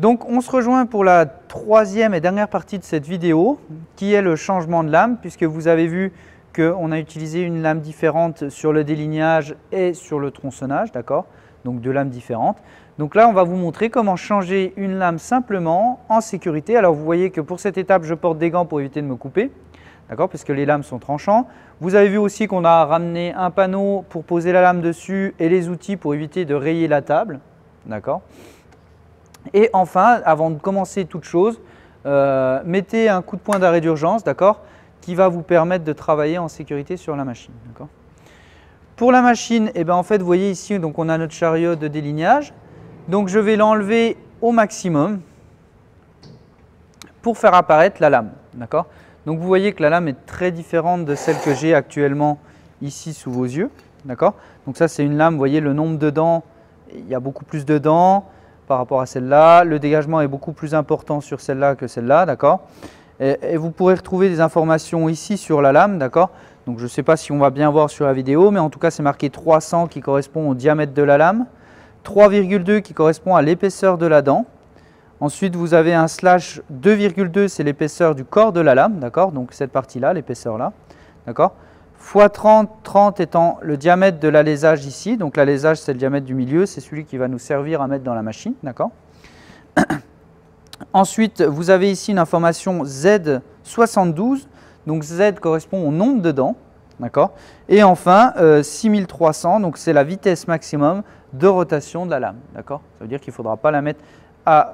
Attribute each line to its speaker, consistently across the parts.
Speaker 1: Donc on se rejoint pour la troisième et dernière partie de cette vidéo qui est le changement de lame, puisque vous avez vu qu'on a utilisé une lame différente sur le délignage et sur le tronçonnage, d'accord? Donc deux lames différentes. Donc là on va vous montrer comment changer une lame simplement en sécurité. Alors vous voyez que pour cette étape je porte des gants pour éviter de me couper, d'accord? Parce que les lames sont tranchantes. Vous avez vu aussi qu'on a ramené un panneau pour poser la lame dessus et les outils pour éviter de rayer la table, d'accord? Et enfin, avant de commencer toute chose, mettez un coup de poing d'arrêt d'urgence, d'accord, qui va vous permettre de travailler en sécurité sur la machine. Pour la machine, eh ben, en fait, vous voyez ici, donc on a notre chariot de délignage. Donc je vais l'enlever au maximum pour faire apparaître la lame. Donc vous voyez que la lame est très différente de celle que j'ai actuellement ici sous vos yeux. Donc ça c'est une lame, vous voyez le nombre de dents, il y a beaucoup plus de dents par rapport à celle-là. Le dégagement est beaucoup plus important sur celle-là que celle-là, d'accord. Et vous pourrez retrouver des informations ici sur la lame, d'accord. Donc je ne sais pas si on va bien voir sur la vidéo, mais en tout cas c'est marqué 300 qui correspond au diamètre de la lame, 3,2 qui correspond à l'épaisseur de la dent. Ensuite vous avez un slash 2,2, c'est l'épaisseur du corps de la lame, d'accord. Donc cette partie-là, l'épaisseur-là, d'accord. Fois 30, 30 étant le diamètre de l'alésage ici. Donc l'alésage, c'est le diamètre du milieu, c'est celui qui va nous servir à mettre dans la machine. D'accord. Ensuite, vous avez ici une information Z72. Donc Z correspond au nombre de dents. D'accord. Et enfin, 6300, donc c'est la vitesse maximum de rotation de la lame. D'accord. Ça veut dire qu'il ne faudra pas la mettre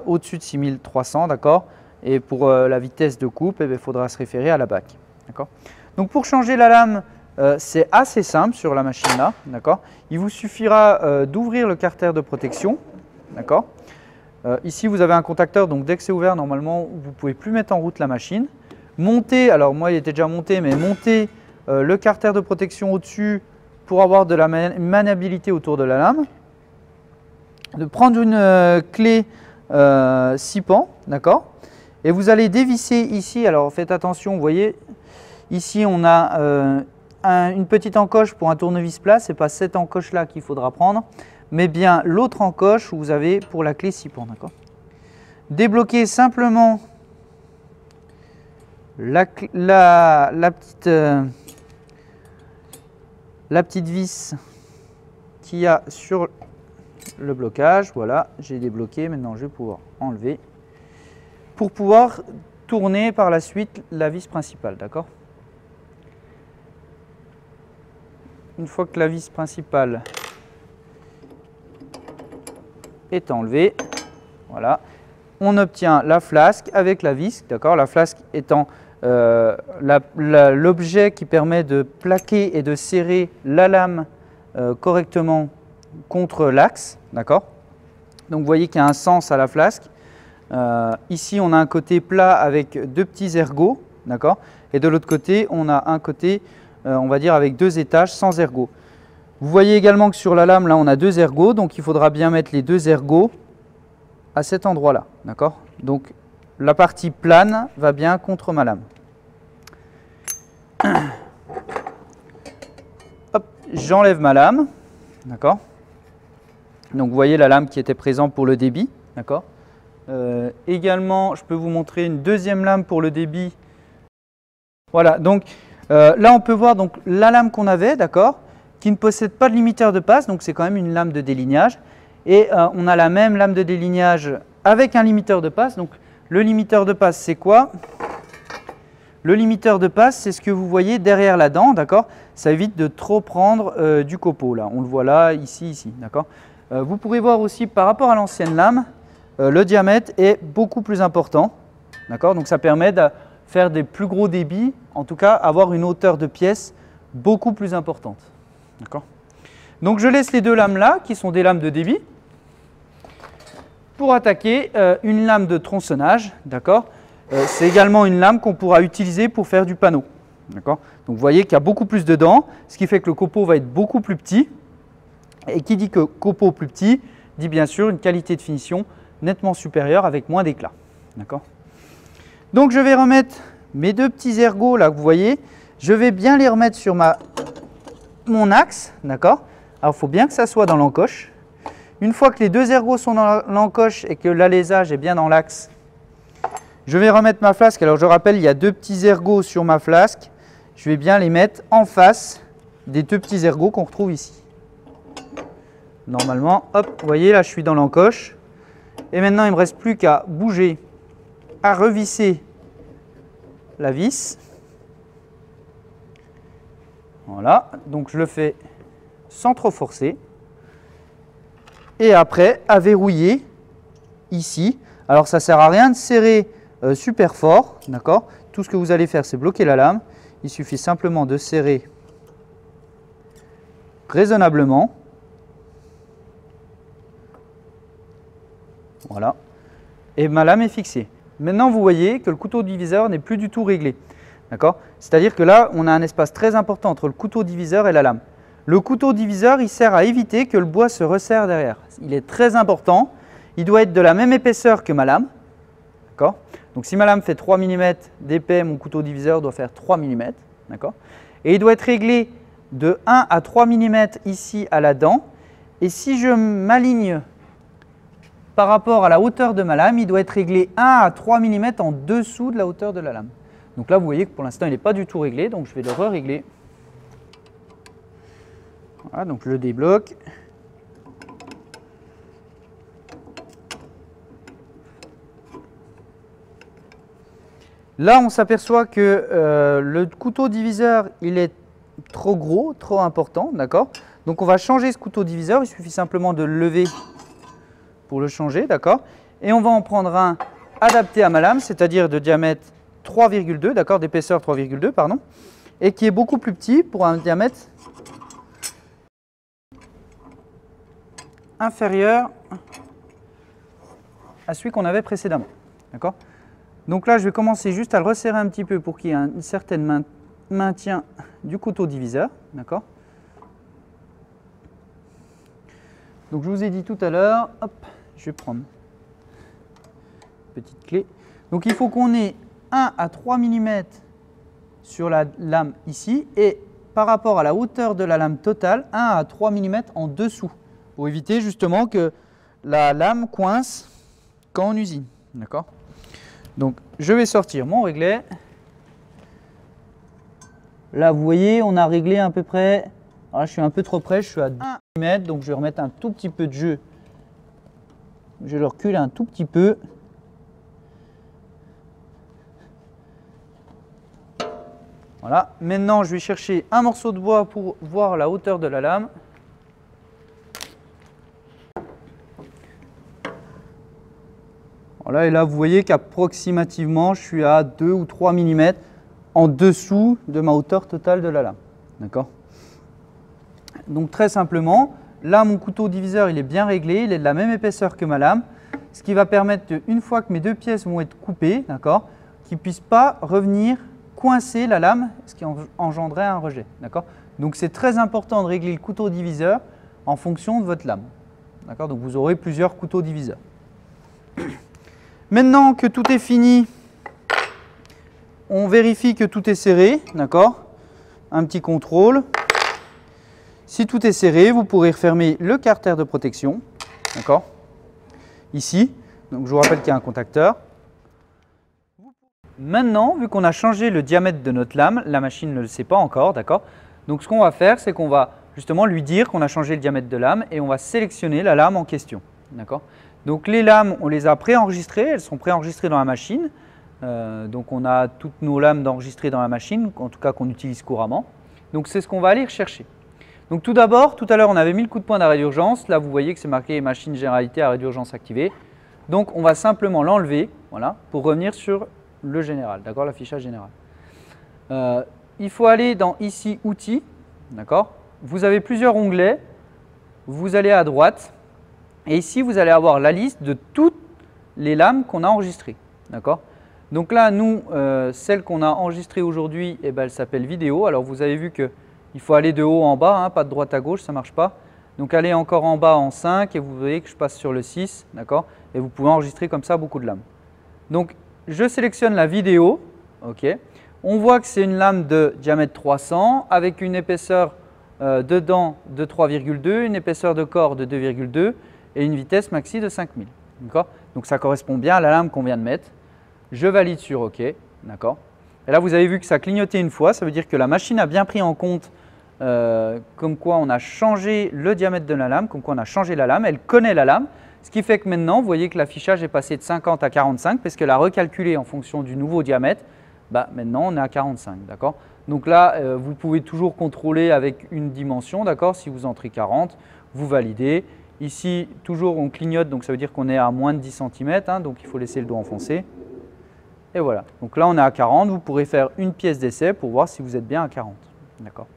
Speaker 1: au-dessus de 6300. D'accord. Et pour la vitesse de coupe, il faudra se référer à la bac. D'accord. Donc pour changer la lame, c'est assez simple sur la machine là, d'accord. Il vous suffira d'ouvrir le carter de protection, d'accord. Ici vous avez un contacteur, donc dès que c'est ouvert, normalement vous ne pouvez plus mettre en route la machine. Montez, alors moi il était déjà monté, mais montez le carter de protection au-dessus pour avoir de la maniabilité autour de la lame. De prendre une clé 6 pans, d'accord. Et vous allez dévisser ici, alors faites attention, vous voyez, ici on a une petite encoche pour un tournevis plat, ce n'est pas cette encoche-là qu'il faudra prendre, mais bien l'autre encoche où vous avez pour la clé 6 pans. Débloquez simplement la petite vis qu'il y a sur le blocage. Voilà, j'ai débloqué, maintenant je vais pouvoir enlever pour pouvoir tourner par la suite la vis principale. D'accord. Une fois que la vis principale est enlevée, voilà, on obtient la flasque avec la vis, d'accord. La flasque étant l'objet qui permet de plaquer et de serrer la lame correctement contre l'axe, d'accord. Donc vous voyez qu'il y a un sens à la flasque. Ici on a un côté plat avec deux petits ergots, d'accord. Et de l'autre côté on a un côté on va dire avec deux étages sans ergots. Vous voyez également que sur la lame, là, on a deux ergots, donc il faudra bien mettre les deux ergots à cet endroit-là, d'accord. Donc la partie plane va bien contre ma lame. Hop, j'enlève ma lame, d'accord. Donc vous voyez la lame qui était présente pour le débit, d'accord. Également, je peux vous montrer une deuxième lame pour le débit. Voilà, donc là, on peut voir donc, la lame qu'on avait, d'accord, qui ne possède pas de limiteur de passe, donc c'est quand même une lame de délignage. Et on a la même lame de délignage avec un limiteur de passe. Donc le limiteur de passe, c'est quoi? Le limiteur de passe, c'est ce que vous voyez derrière la dent, d'accord. Ça évite de trop prendre du copeau, là. On le voit là, ici, d'accord. Vous pourrez voir aussi par rapport à l'ancienne lame, le diamètre est beaucoup plus important, d'accord. Donc ça permet de faire des plus gros débits, en tout cas avoir une hauteur de pièce beaucoup plus importante. D'accord. Donc je laisse les deux lames là, qui sont des lames de débit, pour attaquer une lame de tronçonnage. D'accord. C'est également une lame qu'on pourra utiliser pour faire du panneau. D'accord. Donc vous voyez qu'il y a beaucoup plus de dents, ce qui fait que le copeau va être beaucoup plus petit. Et qui dit que copeau plus petit, dit bien sûr une qualité de finition nettement supérieure avec moins d'éclat. D'accord. Donc je vais remettre mes deux petits ergots là que vous voyez, je vais bien les remettre sur mon axe, d'accord. Alors il faut bien que ça soit dans l'encoche. Une fois que les deux ergots sont dans l'encoche et que l'alésage est bien dans l'axe, je vais remettre ma flasque. Alors je rappelle, il y a deux petits ergots sur ma flasque. Je vais bien les mettre en face des deux petits ergots qu'on retrouve ici. Normalement, hop, vous voyez là je suis dans l'encoche. Et maintenant il ne me reste plus qu'à bouger, à revisser la vis. Voilà, donc je le fais sans trop forcer. Et après, à verrouiller ici. Alors ça ne sert à rien de serrer super fort, d'accord? Tout ce que vous allez faire, c'est bloquer la lame. Il suffit simplement de serrer raisonnablement. Voilà. Et ma lame est fixée. Maintenant, vous voyez que le couteau diviseur n'est plus du tout réglé. D'accord? C'est-à-dire que là, on a un espace très important entre le couteau diviseur et la lame. Le couteau diviseur, il sert à éviter que le bois se resserre derrière. Il est très important. Il doit être de la même épaisseur que ma lame. D'accord? Donc, si ma lame fait 3 mm d'épais, mon couteau diviseur doit faire 3 mm. D'accord? Et il doit être réglé de 1 à 3 mm ici à la dent. Et si je m'aligne par rapport à la hauteur de ma lame, il doit être réglé 1 à 3 mm en dessous de la hauteur de la lame. Donc là, vous voyez que pour l'instant, il n'est pas du tout réglé. Donc, je vais le re-régler. Voilà, donc je le débloque. Là, on s'aperçoit que le couteau diviseur, il est trop gros, trop important, d'accord? Donc, on va changer ce couteau diviseur. Il suffit simplement de le lever pour le changer, d'accord? Et on va en prendre un adapté à ma lame, c'est-à-dire de diamètre 3,2, d'accord? D'épaisseur 3,2, pardon, et qui est beaucoup plus petit pour un diamètre inférieur à celui qu'on avait précédemment, d'accord? Donc là, je vais commencer juste à le resserrer un petit peu pour qu'il y ait un certain maintien du couteau diviseur, d'accord? Donc je vous ai dit tout à l'heure, hop, je vais prendre une petite clé. Donc il faut qu'on ait 1 à 3 mm sur la lame ici et par rapport à la hauteur de la lame totale, 1 à 3 mm en dessous pour éviter justement que la lame coince quand on usine, d'accord? Donc je vais sortir mon réglet. Là vous voyez, on a réglé à peu près, alors là je suis un peu trop près, je suis à 1 mm, donc je vais remettre un tout petit peu de jeu. Je vais le reculer un tout petit peu. Voilà, maintenant je vais chercher un morceau de bois pour voir la hauteur de la lame. Voilà, et là vous voyez qu'approximativement je suis à 2 ou 3 mm en dessous de ma hauteur totale de la lame. D'accord? Donc très simplement, là mon couteau diviseur il est bien réglé, il est de la même épaisseur que ma lame, ce qui va permettre, une fois que mes deux pièces vont être coupées, d'accord, qu'ils ne puissent pas revenir coincer la lame, ce qui engendrerait un rejet. D'accord? Donc c'est très important de régler le couteau diviseur en fonction de votre lame. D'accord? Donc vous aurez plusieurs couteaux diviseurs. Maintenant que tout est fini, on vérifie que tout est serré. D'accord? Un petit contrôle. Si tout est serré, vous pourrez refermer le carter de protection. D'accord? Ici. Donc je vous rappelle qu'il y a un contacteur. Maintenant, vu qu'on a changé le diamètre de notre lame, la machine ne le sait pas encore, d'accord? Donc ce qu'on va faire, c'est qu'on va justement lui dire qu'on a changé le diamètre de lame et on va sélectionner la lame en question, d'accord? Donc les lames, on les a préenregistrées, elles sont préenregistrées dans la machine. Donc on a toutes nos lames d'enregistrées dans la machine, en tout cas qu'on utilise couramment. Donc c'est ce qu'on va aller rechercher. Donc tout d'abord, tout à l'heure on avait mis le coup de poing d'arrêt d'urgence. Là vous voyez que c'est marqué machine généralité arrêt d'urgence activé. Donc on va simplement l'enlever, voilà, pour revenir sur le général, d'accord, l'affichage général. Il faut aller dans ici outils, d'accord. Vous avez plusieurs onglets, vous allez à droite et ici vous allez avoir la liste de toutes les lames qu'on a enregistrées, d'accord. Donc là nous, celle qu'on a enregistrée aujourd'hui, eh ben, elle s'appelle vidéo. Alors vous avez vu que il faut aller de haut en bas, hein, pas de droite à gauche, ça ne marche pas. Donc allez encore en bas en 5 et vous voyez que je passe sur le 6, d'accord, et vous pouvez enregistrer comme ça beaucoup de lames. Donc je sélectionne la vidéo, ok. On voit que c'est une lame de diamètre 300 avec une épaisseur de dent de 3,2, une épaisseur de corps de 2,2 et une vitesse maxi de 5000. Donc ça correspond bien à la lame qu'on vient de mettre. Je valide sur OK. D'accord. Et là, vous avez vu que ça a clignoté une fois. Ça veut dire que la machine a bien pris en compte comme quoi on a changé le diamètre de la lame, comme quoi on a changé la lame. Elle connaît la lame. Ce qui fait que maintenant, vous voyez que l'affichage est passé de 50 à 45 parce qu'elle a recalculé en fonction du nouveau diamètre. Maintenant, on est à 45. D'accord. Donc là, vous pouvez toujours contrôler avec une dimension. D'accord. Si vous entrez 40, vous validez. Ici, toujours on clignote, donc ça veut dire qu'on est à moins de 10 cm. Donc il faut laisser le doigt enfoncé. Et voilà. Donc là, on est à 40. Vous pourrez faire une pièce d'essai pour voir si vous êtes bien à 40. D'accord.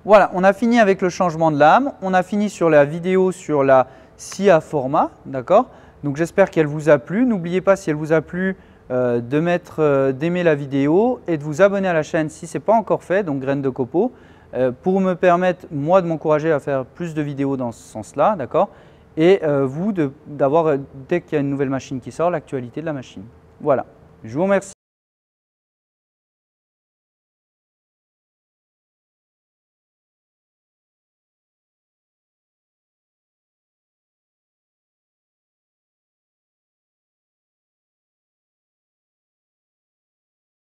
Speaker 1: Voilà, on a fini avec le changement de lame. On a fini sur la vidéo sur la scie à format. D'accord. Donc j'espère qu'elle vous a plu. N'oubliez pas, si elle vous a plu, d'aimer la vidéo et de vous abonner à la chaîne si ce n'est pas encore fait, donc Graines de Copeaux, pour me permettre, moi, de m'encourager à faire plus de vidéos dans ce sens-là. D'accord. Et vous, d'avoir, dès qu'il y a une nouvelle machine qui sort, l'actualité de la machine. Voilà, je vous remercie.